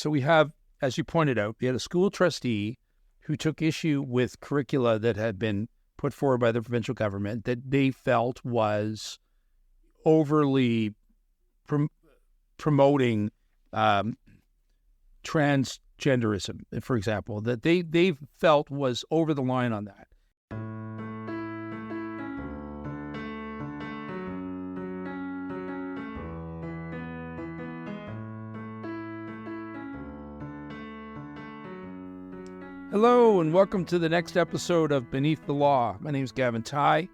So we have, as you pointed out, we had a school trustee who took issue with curricula that had been put forward by the provincial government that they felt was overly promoting transgenderism, for example, that they felt was over the line on that. Hello, and welcome to the next episode of Beneath the Law. My name is Gavin Ty,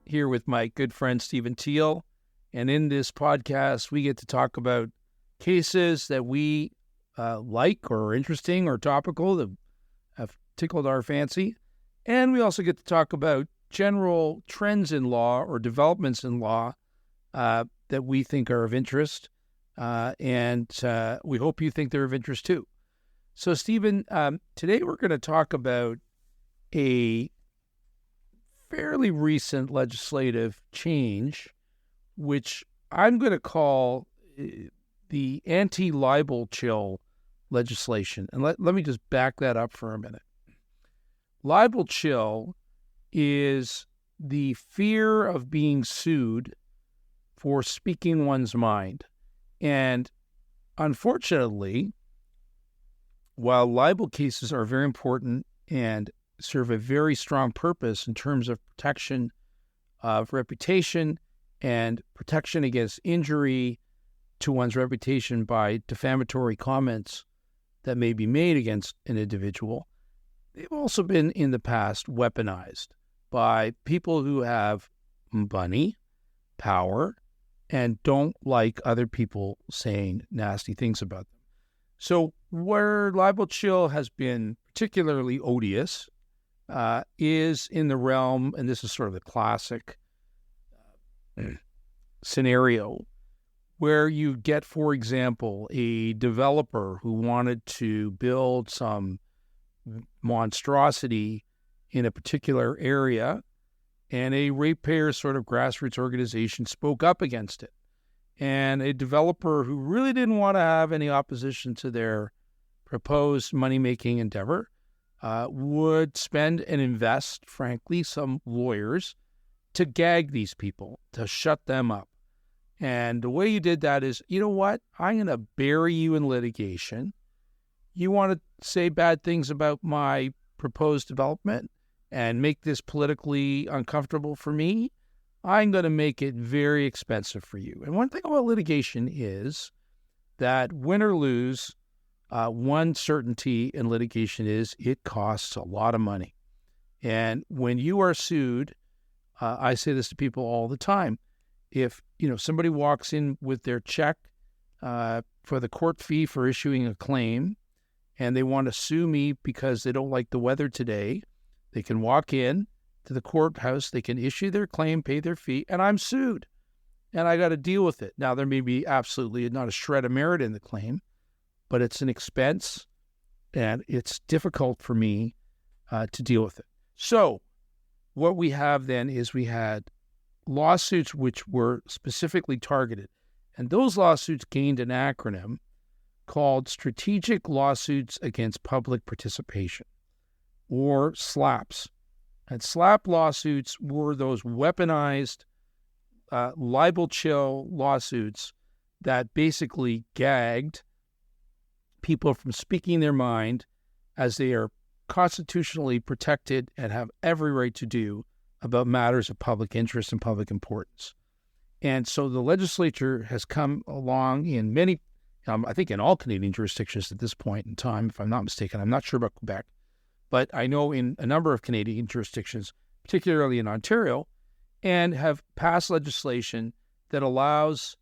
here with my good friend Stephen Teal. And in this podcast, we get to talk about cases that we like or are interesting or topical that have tickled our fancy. And we also get to talk about general trends in law or developments in law that we think are of interest. And we hope you think they're of interest too. So, Stephen, today we're going to talk about a fairly recent legislative change, which I'm going to call the Anti Libel Chill legislation. And let me just back that up for a minute. Libel Chill is the fear of being sued for speaking one's mind. And unfortunately, while libel cases are very important and serve a very strong purpose in terms of protection of reputation and protection against injury to one's reputation by defamatory comments that may be made against an individual, they've also been in the past weaponized by people who have money, power, and don't like other people saying nasty things about them. So where libel chill has been particularly odious is in the realm, and this is sort of the classic scenario, where you get, for example, a developer who wanted to build some monstrosity in a particular area, and a ratepayer sort of grassroots organization spoke up against it. And a developer who really didn't want to have any opposition to their proposed money-making endeavor would spend and invest, frankly, some lawyers to gag these people, to shut them up. And the way you did that is, you know what? I'm going to bury you in litigation. You want to say bad things about my proposed development and make this politically uncomfortable for me? I'm going to make it very expensive for you. And one thing about litigation is that win or lose, one certainty in litigation is it costs a lot of money. And when you are sued, I say this to people all the time. If somebody walks in with their check for the court fee for issuing a claim, and they want to sue me because they don't like the weather today, they can walk in to the courthouse, they can issue their claim, pay their fee, and I'm sued. And I got to deal with it. Now, there may be absolutely not a shred of merit in the claim, but it's an expense, and it's difficult for me to deal with it. So what we have then is we had lawsuits which were specifically targeted, and those lawsuits gained an acronym called Strategic Lawsuits Against Public Participation, or SLAPPs. And SLAPP lawsuits were those weaponized libel chill lawsuits that basically gagged people from speaking their mind, as they are constitutionally protected and have every right to do about matters of public interest and public importance. And so the legislature has come along in many, I think in all Canadian jurisdictions at this point in time, if I'm not mistaken. I'm not sure about Quebec. But I know in a number of Canadian jurisdictions, particularly in Ontario, and have passed legislation that allows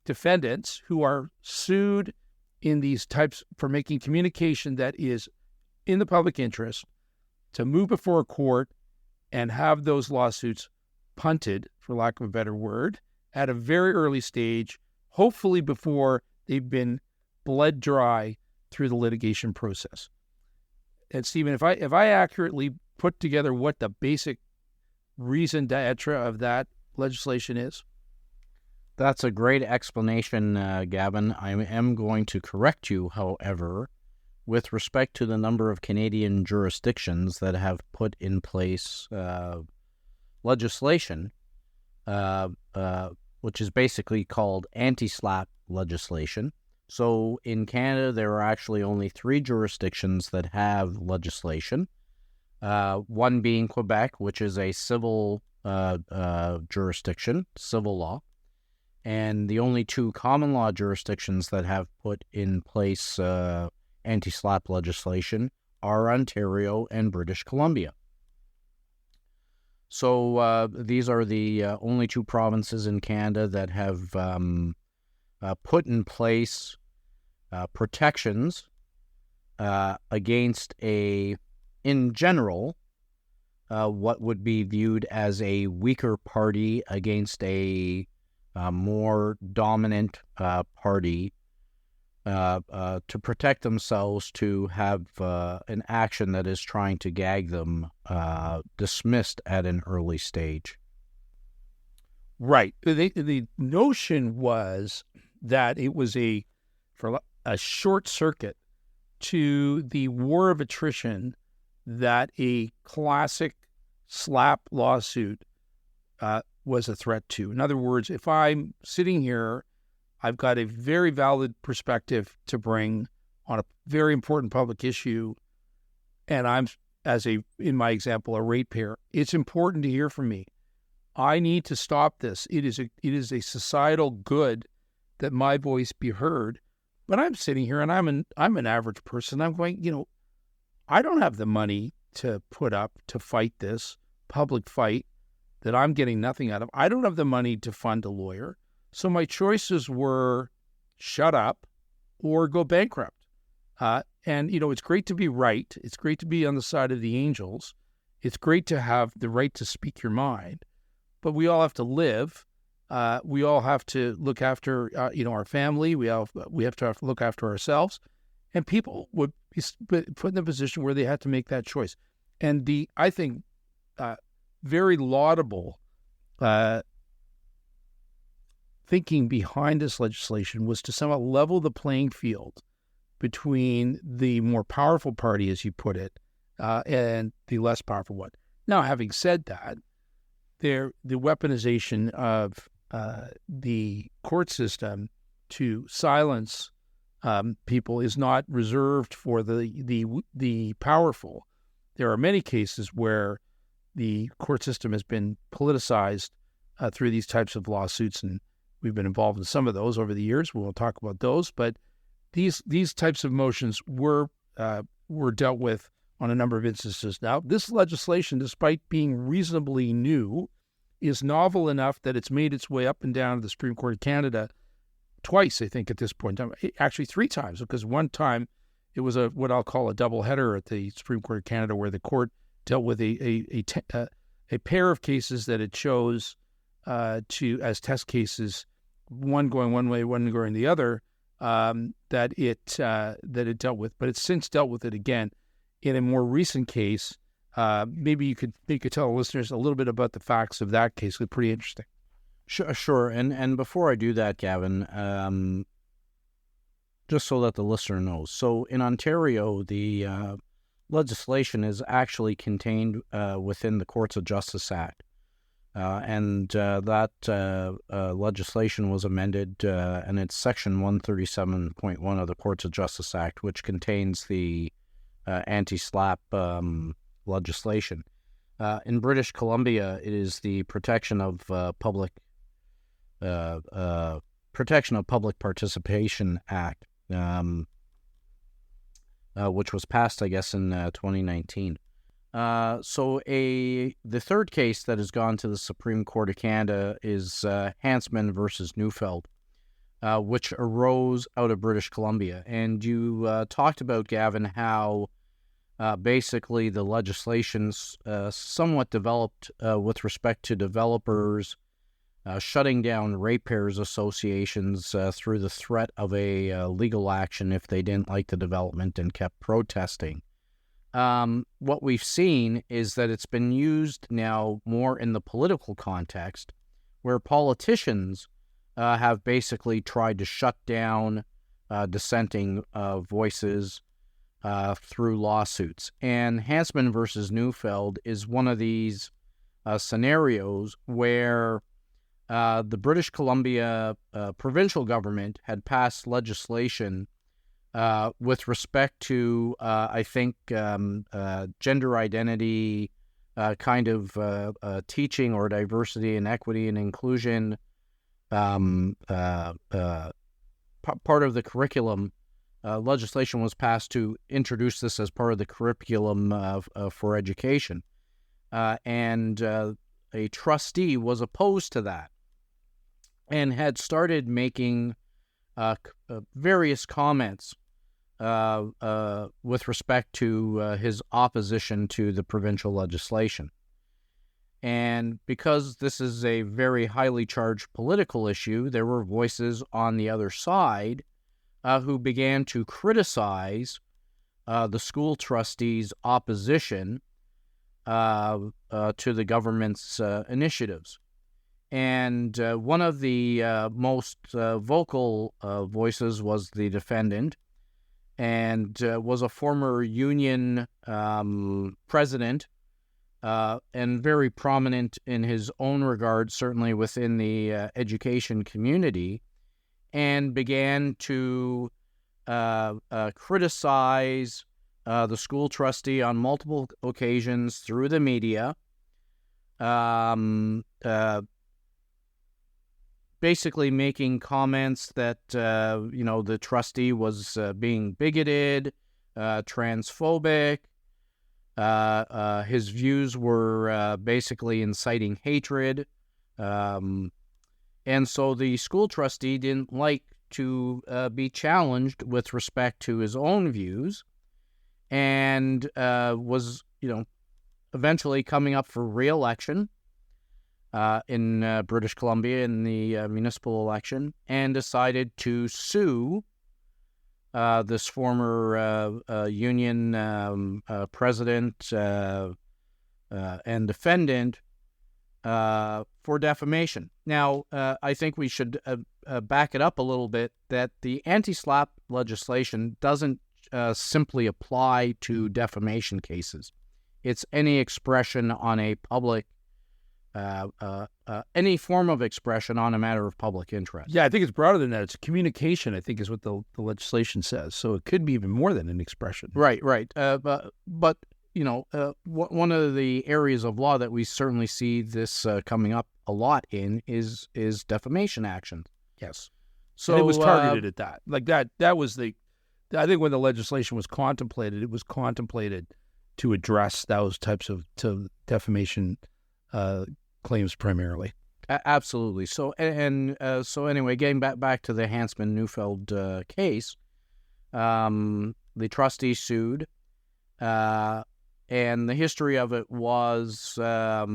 defendants who are sued in these types for making communication that is in the public interest to move before a court and have those lawsuits punted, for lack of a better word, at a very early stage, hopefully before they've been bled dry through the litigation process. And Stephen, if I accurately put together what the basic raison d'etre of that legislation is? That's a great explanation, Gavin. I am going to correct you, however, with respect to the number of Canadian jurisdictions that have put in place legislation, which is basically called Anti SLAPP legislation. So in Canada, there are actually only 3 jurisdictions that have legislation, one being Quebec, which is a civil jurisdiction, civil law. And the only 2 common law jurisdictions that have put in place anti-SLAPP legislation are Ontario and British Columbia. So these are the only 2 provinces in Canada that have put in place protections against in general, what would be viewed as a weaker party against a more dominant party to protect themselves, to have an action that is trying to gag them dismissed at an early stage. Right. The notion was that it was a short circuit to the war of attrition that a classic SLAPP lawsuit was a threat to. In other words, if I'm sitting here, I've got a very valid perspective to bring on a very important public issue, and I'm, in my example, a ratepayer. It's important to hear from me. I need to stop this. It is a societal good that my voice be heard. But I'm sitting here, and I'm an average person. I'm going, I don't have the money to put up to fight this public fight that I'm getting nothing out of. I don't have the money to fund a lawyer. So my choices were shut up or go bankrupt. And it's great to be right. It's great to be on the side of the angels. It's great to have the right to speak your mind. But we all have to live. We all have to look after, our family. We have to look after ourselves. And people would be put in a position where they had to make that choice. And I think, very laudable thinking behind this legislation was to somehow level the playing field between the more powerful party, as you put it, and the less powerful one. Now, having said that, the weaponization of the court system to silence people is not reserved for the powerful. There are many cases where the court system has been politicized through these types of lawsuits, and we've been involved in some of those over the years. We'll talk about those, but these types of motions were dealt with on a number of instances. Now, this legislation, despite being reasonably new, is novel enough that it's made its way up and down to the Supreme Court of Canada twice, I think, at this point in time. Actually, 3 times, because one time it was what I'll call a double header at the Supreme Court of Canada, where the court dealt with a pair of cases that it chose as test cases, one going one way, one going the other, that it dealt with. But it's since dealt with it again in a more recent case. Maybe you could tell the listeners a little bit about the facts of that case. It's pretty interesting. Sure. And before I do that, Gavin, just so that the listener knows. So in Ontario, the legislation is actually contained within the Courts of Justice Act. And that legislation was amended, and it's Section 137.1 of the Courts of Justice Act, which contains the anti-SLAPP legislation. In British Columbia, it is the Protection of Public Participation Act, which was passed, I guess, in 2019. So the third case that has gone to the Supreme Court of Canada is Hansman versus Neufeld, which arose out of British Columbia. And you talked about, Gavin, how basically the legislation's somewhat developed with respect to developers shutting down ratepayers associations through the threat of a legal action if they didn't like the development and kept protesting. What we've seen is that it's been used now more in the political context, where politicians have basically tried to shut down dissenting voices through lawsuits. And Hansman versus Neufeld is one of these scenarios where the British Columbia provincial government had passed legislation with respect to, I think, gender identity kind of teaching, or diversity and equity and inclusion part of the curriculum. Legislation was passed to introduce this as part of the curriculum for education. And a trustee was opposed to that and had started making various comments with respect to his opposition to the provincial legislation. And because this is a very highly charged political issue, there were voices on the other side who began to criticize the school trustees' opposition to the government's initiatives. And one of the most vocal voices was the defendant, and was a former union president, and very prominent in his own regard, certainly within the education community, and began to criticize the school trustee on multiple occasions through the media, basically making comments that, the trustee was being bigoted, transphobic. His views were basically inciting hatred. And so the school trustee didn't like to be challenged with respect to his own views, and was, eventually coming up for re-election in British Columbia in the municipal election, and decided to sue this former union president and defendant for defamation. Now, I think we should back it up a little bit, that the Anti SLAPP legislation doesn't simply apply to defamation cases. It's any expression on a public any form of expression on a matter of public interest. Yeah, I think it's broader than that. It's communication, I think, is what the legislation says. So it could be even more than an expression. Right. But one of the areas of law that we certainly see this coming up a lot in is defamation actions. Yes. So and it was targeted at that. Like that was I think when the legislation was contemplated, it was contemplated to address those types of defamation claims primarily. Absolutely. So so anyway, getting back to the Hansman-Neufeld case, the trustee sued, and the history of it was a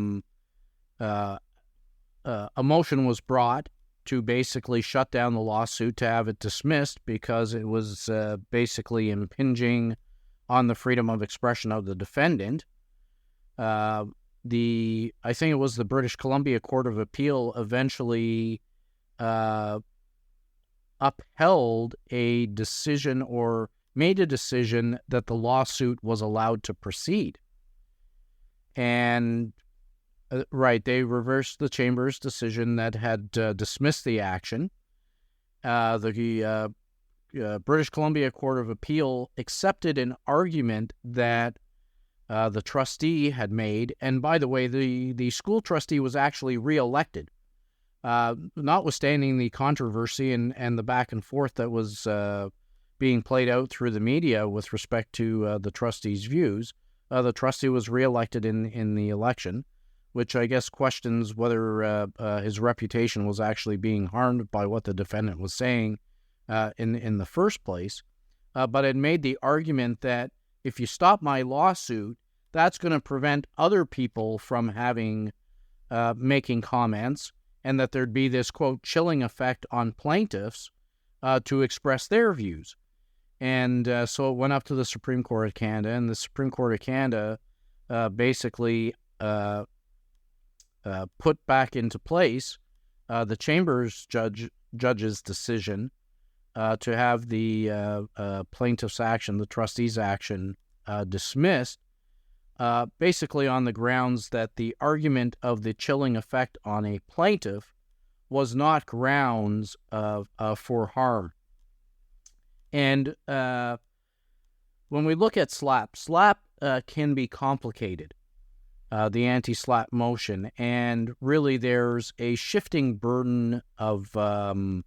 motion was brought to basically shut down the lawsuit, to have it dismissed, because it was basically impinging on the freedom of expression of the defendant. I think it was the British Columbia Court of Appeal eventually upheld a decision, or made a decision, that the lawsuit was allowed to proceed. And they reversed the Chamber's decision that had dismissed the action. The British Columbia Court of Appeal accepted an argument that the trustee had made. And by the way, the school trustee was actually reelected, notwithstanding the controversy and the back and forth that was being played out through the media with respect to the trustee's views. The trustee was reelected in the election, which I guess questions whether his reputation was actually being harmed by what the defendant was saying in the first place. But it made the argument that if you stop my lawsuit, that's going to prevent other people from making comments, and that there'd be this, quote, chilling effect on plaintiffs to express their views. And so it went up to the Supreme Court of Canada, and the Supreme Court of Canada basically put back into place the Chambers judge's decision to have the plaintiff's action, the trustee's action, dismissed, basically on the grounds that the argument of the chilling effect on a plaintiff was not grounds for harm. And when we look at SLAPP can be complicated, the anti-SLAPP motion, and really there's a shifting burden in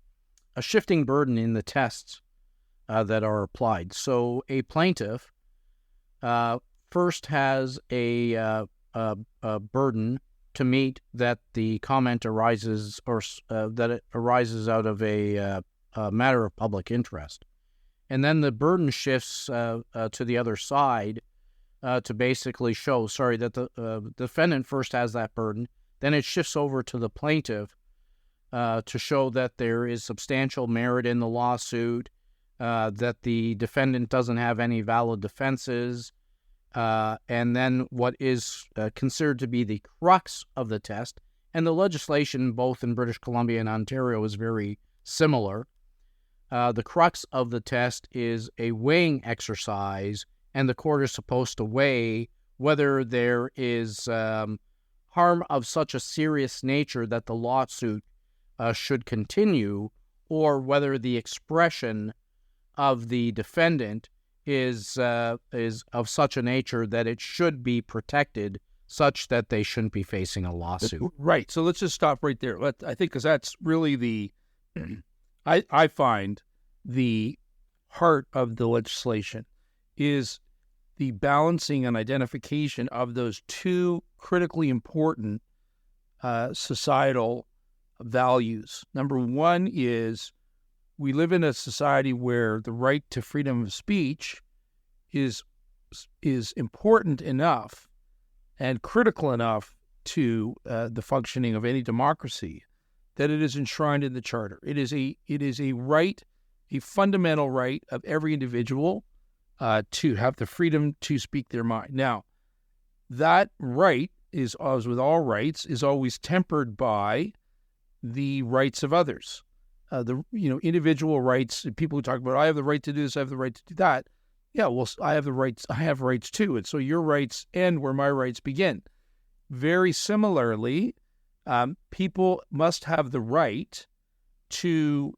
the tests that are applied. So a plaintiff first has a burden to meet that the comment arises, or that it arises out of a matter of public interest. And then the burden shifts to the other side to basically show, that the defendant first has that burden. Then it shifts over to the plaintiff to show that there is substantial merit in the lawsuit, that the defendant doesn't have any valid defenses, and then what is considered to be the crux of the test. And the legislation both in British Columbia and Ontario is very similar. The crux of the test is a weighing exercise, and the court is supposed to weigh whether there is harm of such a serious nature that the lawsuit should continue, or whether the expression of the defendant is of such a nature that it should be protected, such that they shouldn't be facing a lawsuit. Right. So let's just stop right there. I think because that's really the I find the heart of the legislation is the balancing and identification of those two critically important societal values. Number one is we live in a society where the right to freedom of speech is important enough and critical enough to the functioning of any democracy that it is enshrined in the Charter. It is a right, a fundamental right of every individual to have the freedom to speak their mind. Now, that right is, as with all rights, is always tempered by the rights of others. Individual rights. People who talk about, I have the right to do this, I have the right to do that. Yeah, well, I have the rights. I have rights too, and so your rights end where my rights begin. Very similarly, people must have the right to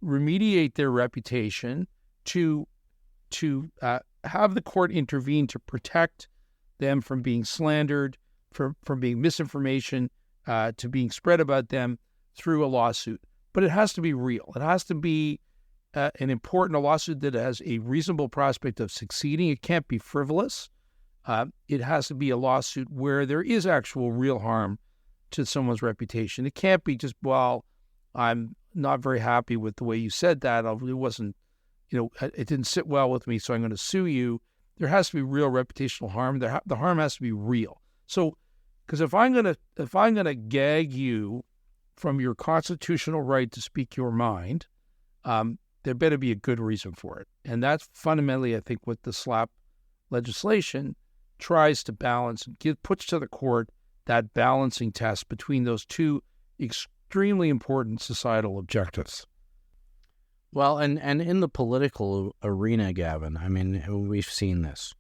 remediate their reputation, to have the court intervene to protect them from being slandered, from being misinformation, to being spread about them through a lawsuit. But it has to be real. It has to be a lawsuit that has a reasonable prospect of succeeding. It can't be frivolous. It has to be a lawsuit where there is actual real harm to someone's reputation. It can't be just, well, I'm not very happy with the way you said that. It wasn't, it didn't sit well with me, so I'm going to sue you. There has to be real reputational harm. The harm has to be real. So, because if I'm gonna gag you from your constitutional right to speak your mind, there better be a good reason for it. And that's fundamentally, I think, what the SLAPP legislation tries to balance and puts to the court that balancing test between those two extremely important societal objectives. Well, and in the political arena, Gavin, I mean, we've seen this.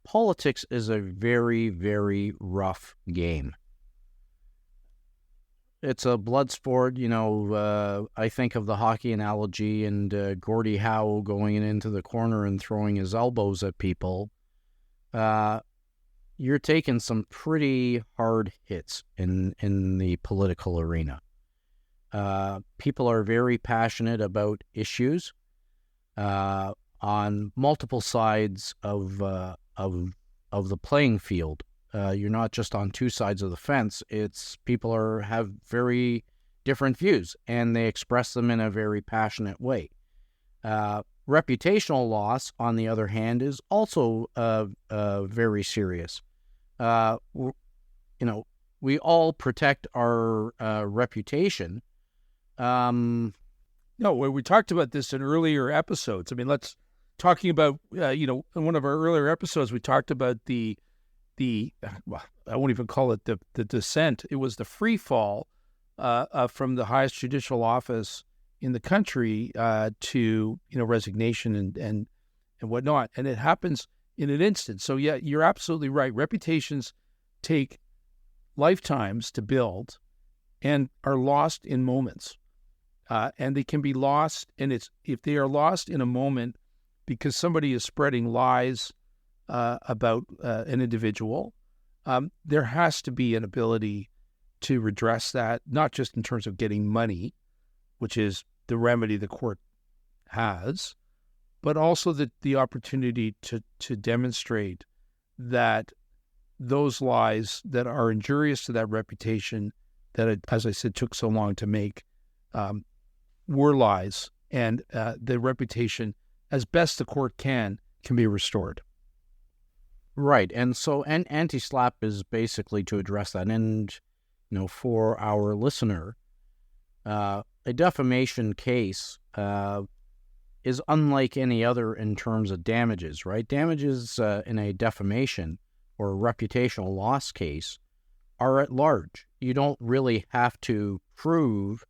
Politics is a very, very rough game. It's a blood sport, I think of the hockey analogy and Gordie Howe going into the corner and throwing his elbows at people. You're taking some pretty hard hits in the political arena. People are very passionate about issues on multiple sides of the playing field. You're not just on two sides of the fence. It's people have very different views, and they express them in a very passionate way. Reputational loss, on the other hand, is also very serious. We all protect our reputation. No, we talked about this in earlier episodes. I mean, talking about, in one of our earlier episodes, we talked about I won't even call it the descent. It was the free fall from the highest judicial office in the country to resignation and whatnot, and it happens in an instant. So yeah, you're absolutely right. Reputations take lifetimes to build and are lost in moments, and they can be lost. And if they are lost in a moment because somebody is spreading lies about an individual, there has to be an ability to redress that, not just in terms of getting money, which is the remedy the court has, but also the opportunity to demonstrate that those lies that are injurious to that reputation that, as I said, took so long to make, were lies, and the reputation, as best the court can be restored. Right, and so Anti SLAPP is basically to address that. And for our listener, a defamation case is unlike any other in terms of damages, right? Damages in a defamation or a reputational loss case are at large. You don't really have to prove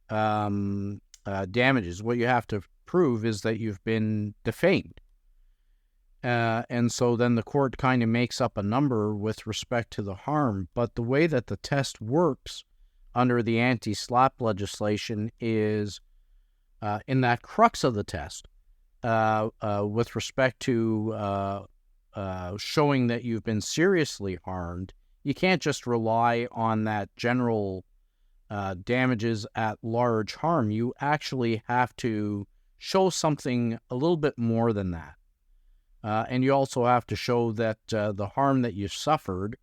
damages. What you have to prove is that you've been defamed. And so then the court kind of makes up a number with respect to the harm. But the way that the test works under the Anti SLAPP legislation is in that crux of the test with respect to showing that you've been seriously harmed. You can't just rely on that general damages at large harm. You actually have to show something a little bit more than that. And you also have to show that the harm that you suffered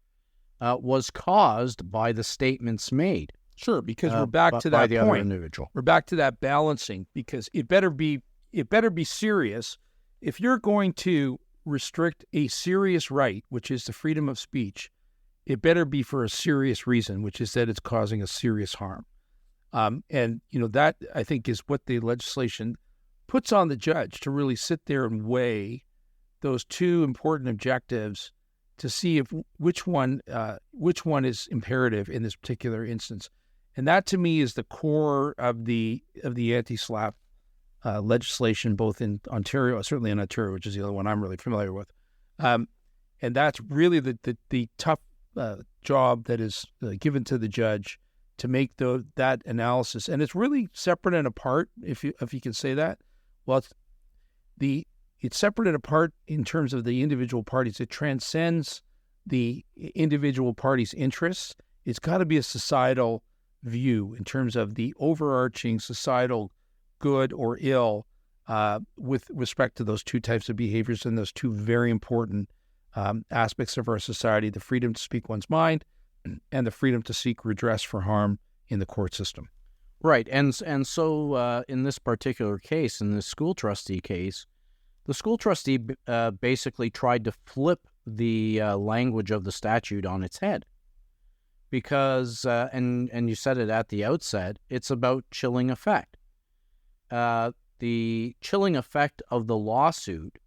was caused by the statements made. Sure, because we're back to that point. Individual. We're back to that balancing, because it better be serious. If you're going to restrict a serious right, which is the freedom of speech, it better be for a serious reason, which is that it's causing a serious harm. And that, I think, is what the legislation puts on the judge, to really sit there and weigh those two important objectives to see which one is imperative in this particular instance. And that, to me, is the core of the Anti SLAPP legislation, both in Ontario, certainly in Ontario, which is the other one I'm really familiar with. And that's really the tough job that is given to the judge to make that analysis. And it's really separate and apart, if you can say that. Well, it's separate and apart in terms of the individual parties. It transcends the individual parties' interests. It's got to be a societal view in terms of the overarching societal good or ill with respect to those two types of behaviors and those two very important aspects of our society: the freedom to speak one's mind and the freedom to seek redress for harm in the court system. Right, and so in this particular case, in this school trustee case, the school trustee basically tried to flip the language of the statute on its head, because, and you said it at the outset, it's about chilling effect. The chilling effect of the lawsuit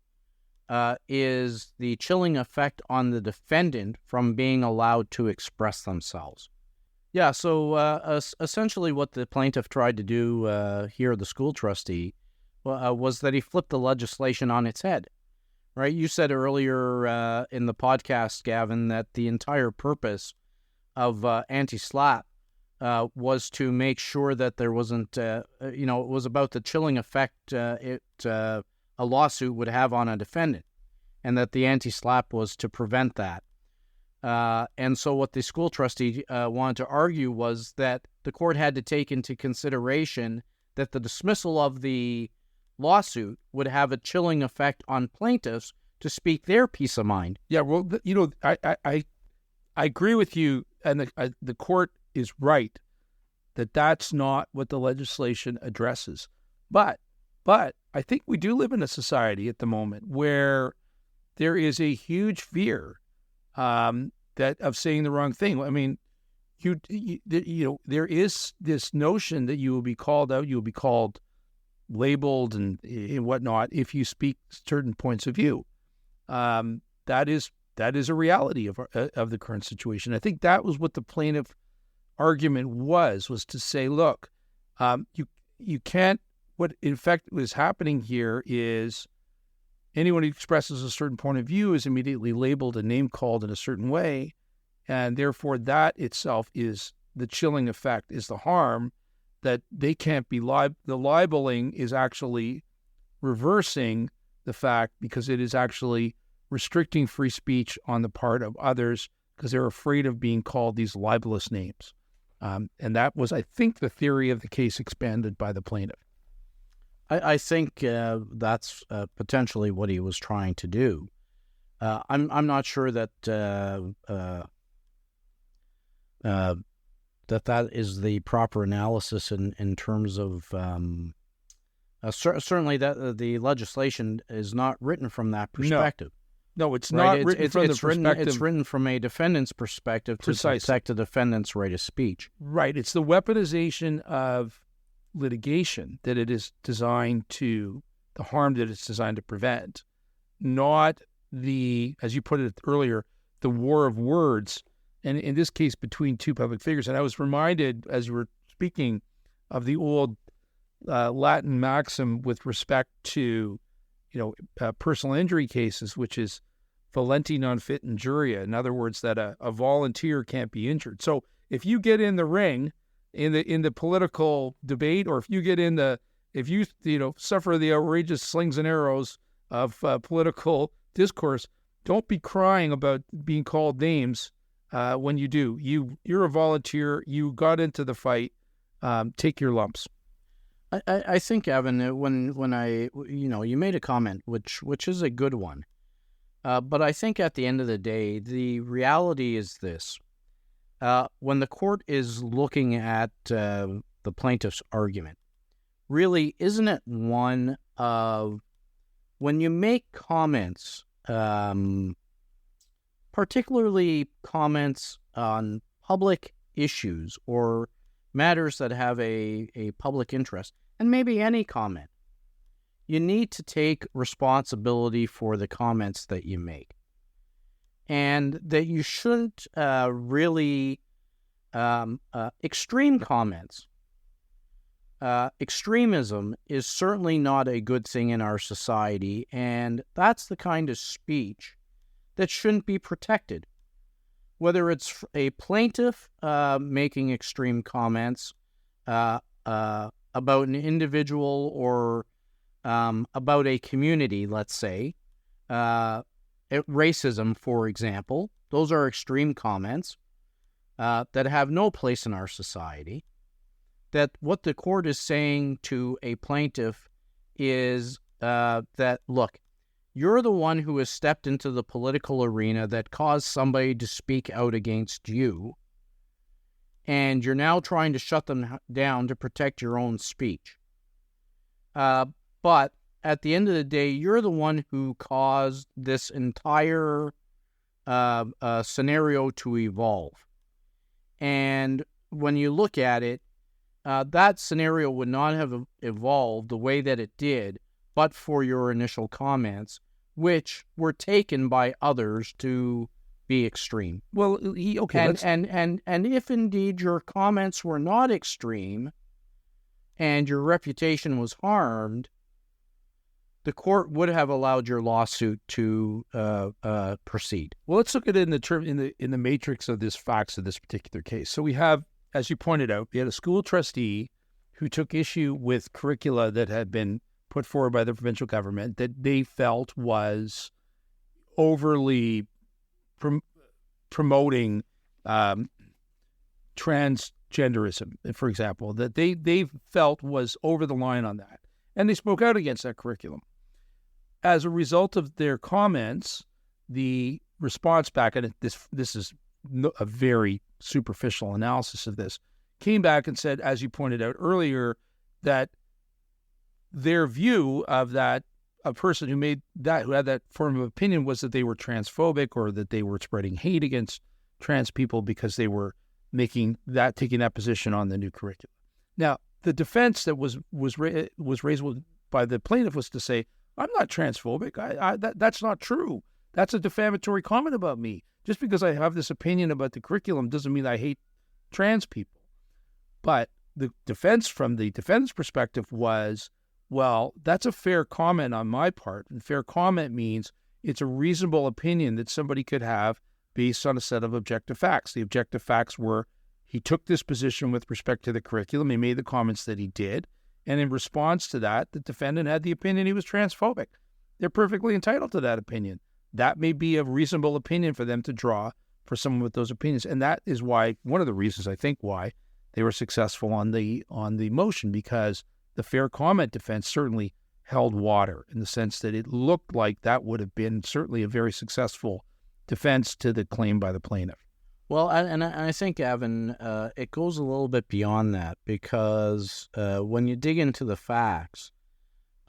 is the chilling effect on the defendant from being allowed to express themselves. Yeah, so essentially what the plaintiff tried to do here, the school trustee, was that he flipped the legislation on its head, right? You said earlier in the podcast, Gavin, that the entire purpose of Anti SLAPP was to make sure that there wasn't, it was about the chilling effect a lawsuit would have on a defendant, and that the Anti SLAPP was to prevent that. And so what the school trustee wanted to argue was that the court had to take into consideration that the dismissal of the lawsuit would have a chilling effect on plaintiffs to speak their peace of mind. Yeah, well, I agree with you, and the court is right that that's not what the legislation addresses. But I think we do live in a society at the moment where there is a huge fear that of saying the wrong thing. I mean, there is this notion that you will be called out, you will be called, labeled, and whatnot if you speak certain points of view. That is a reality of the current situation. I think that was what the plaintiff argument was to say, look, you can't. What in fact is happening here is anyone who expresses a certain point of view is immediately labeled and name called in a certain way, and therefore that itself is the chilling effect, is the harm that they can't be the libeling is actually reversing the fact because it is actually restricting free speech on the part of others because they're afraid of being called these libelous names. And that was, I think, the theory of the case expanded by the plaintiff. I think that's potentially what he was trying to do. I'm not sure that that is the proper analysis in terms of certainly that the legislation is not written from that perspective. No, it's not written from the perspective. It's written from a defendant's perspective to protect the defendant's right of speech. Right. It's the weaponization of litigation that it is designed to, the harm that it's designed to prevent, not the, as you put it earlier, the war of words, and in this case between two public figures. And I was reminded, as you were speaking, of the old Latin maxim with respect to, personal injury cases, which is volenti non fit injuria. In other words, that a volunteer can't be injured. So if you get in the ring in the political debate, or if you suffer the outrageous slings and arrows of political discourse, don't be crying about being called names when you do. You're a volunteer. You got into the fight. Take your lumps. I think, Evan, when you made a comment which is a good one, but I think at the end of the day, the reality is this: when the court is looking at the plaintiff's argument, really, isn't it one of, when you make comments, particularly comments on public issues or matters that have a public interest, and maybe any comment, you need to take responsibility for the comments that you make. And that you shouldn't really extreme comments. Extremism is certainly not a good thing in our society, and that's the kind of speech that shouldn't be protected. Whether it's a plaintiff making extreme comments about an individual or about a community, let's say, racism, for example, those are extreme comments that have no place in our society. That what the court is saying to a plaintiff is that, look, you're the one who has stepped into the political arena that caused somebody to speak out against you, and you're now trying to shut them down to protect your own speech. But at the end of the day, you're the one who caused this entire scenario to evolve. And when you look at it, that scenario would not have evolved the way that it did but for your initial comments, which were taken by others to be extreme. Well, and if indeed your comments were not extreme and your reputation was harmed, the court would have allowed your lawsuit to proceed. Well, let's look at it in the matrix of this facts of this particular case. So we have, as you pointed out, we had a school trustee who took issue with curricula that had been put forward by the provincial government that they felt was overly promoting transgenderism, for example, that they felt was over the line on that. And they spoke out against that curriculum. As a result of their comments, the response back, and this is a very superficial analysis of this, came back and said, as you pointed out earlier, that their view of that, a person who had that form of opinion, was that they were transphobic or that they were spreading hate against trans people because they were taking that position on the new curriculum. Now, the defense that was raised by the plaintiff was to say, I'm not transphobic. That's not true. That's a defamatory comment about me. Just because I have this opinion about the curriculum doesn't mean I hate trans people. But the defense from the defendant's perspective was, well, that's a fair comment on my part. And fair comment means it's a reasonable opinion that somebody could have based on a set of objective facts. The objective facts were he took this position with respect to the curriculum. He made the comments that he did. And in response to that, the defendant had the opinion he was transphobic. They're perfectly entitled to that opinion. That may be a reasonable opinion for them to draw for someone with those opinions. And that is why, one of the reasons I think why they were successful on the motion, because the fair comment defense certainly held water in the sense that it looked like that would have been certainly a very successful defense to the claim by the plaintiff. Well, and I think, Evan, it goes a little bit beyond that, because when you dig into the facts,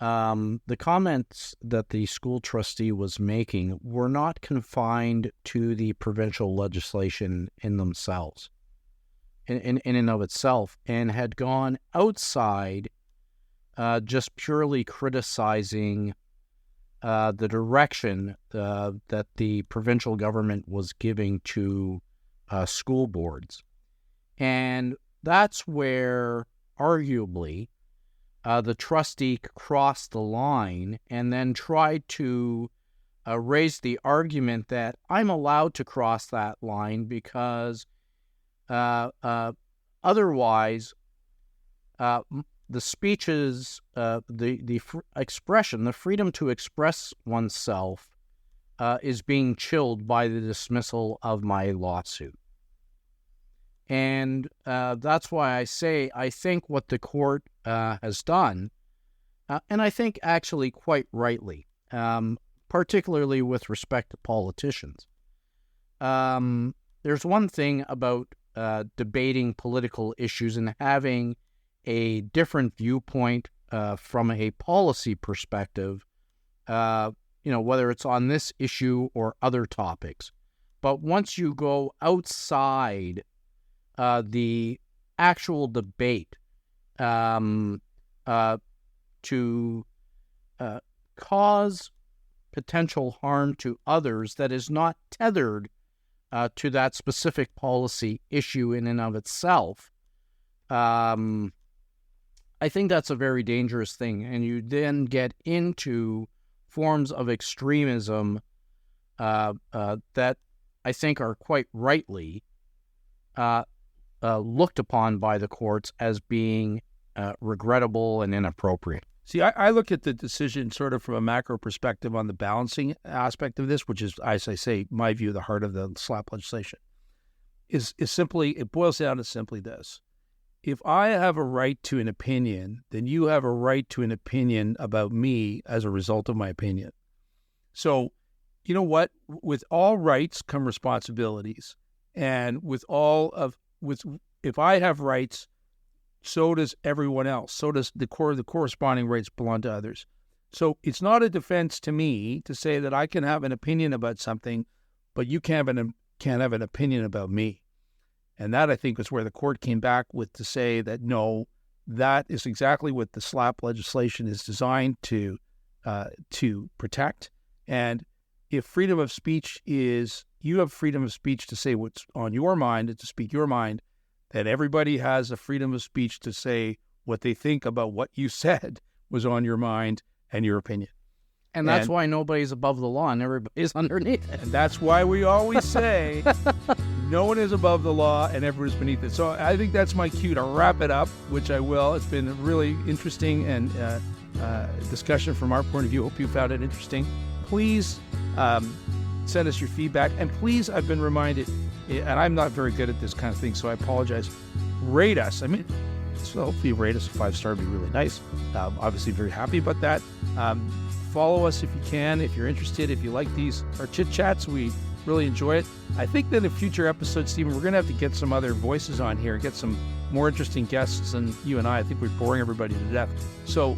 the comments that the school trustee was making were not confined to the provincial legislation in themselves, in and of itself, and had gone outside just purely criticizing the direction that the provincial government was giving to school boards. And that's where, arguably, the trustee crossed the line and then tried to raise the argument that I'm allowed to cross that line because otherwise the speeches, the expression, the freedom to express oneself is being chilled by the dismissal of my lawsuit. And that's why I say I think what the court has done, and I think actually quite rightly, particularly with respect to politicians. There's one thing about debating political issues and having a different viewpoint from a policy perspective, whether it's on this issue or other topics. But once you go outside the actual debate to cause potential harm to others that is not tethered to that specific policy issue in and of itself, I think that's a very dangerous thing. And you then get into forms of extremism that I think are quite rightly looked upon by the courts as being regrettable and inappropriate. See, I look at the decision sort of from a macro perspective on the balancing aspect of this, which is, as I say, my view, the heart of the SLAPP legislation, is simply, it boils down to simply this. If I have a right to an opinion, then you have a right to an opinion about me as a result of my opinion. So, you know what? With all rights come responsibilities. And if I have rights, so does everyone else. So does the corresponding rights belong to others. So it's not a defense to me to say that I can have an opinion about something, but you can't have an opinion about me. And that, I think, is where the court came back with to say that, no, that is exactly what the SLAPP legislation is designed to protect. And if freedom of speech is, you have freedom of speech to say what's on your mind and to speak your mind, that everybody has a freedom of speech to say what they think about what you said was on your mind and your opinion. And that's why nobody's above the law and everybody's underneath it. And that's why we always say no one is above the law and everyone's beneath it. So I think that's my cue to wrap it up, which I will. It's been a really interesting and discussion from our point of view. Hope you found it interesting. Please send us your feedback. And please, I've been reminded, and I'm not very good at this kind of thing, so I apologize, rate us. I mean, so hopefully you rate us a 5-star would be really nice. Obviously very happy about that. Follow us if you can, if you're interested, if you like our chit-chats. We really enjoy it. I think that in a future episode, Stephen, we're going to have to get some other voices on here, get some more interesting guests than you and I. I think we're boring everybody to death. So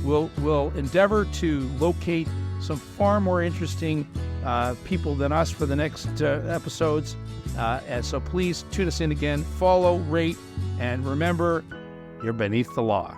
we'll endeavor to locate some far more interesting people than us for the next episodes. And so please tune us in again, follow, rate, and remember, you're beneath the law.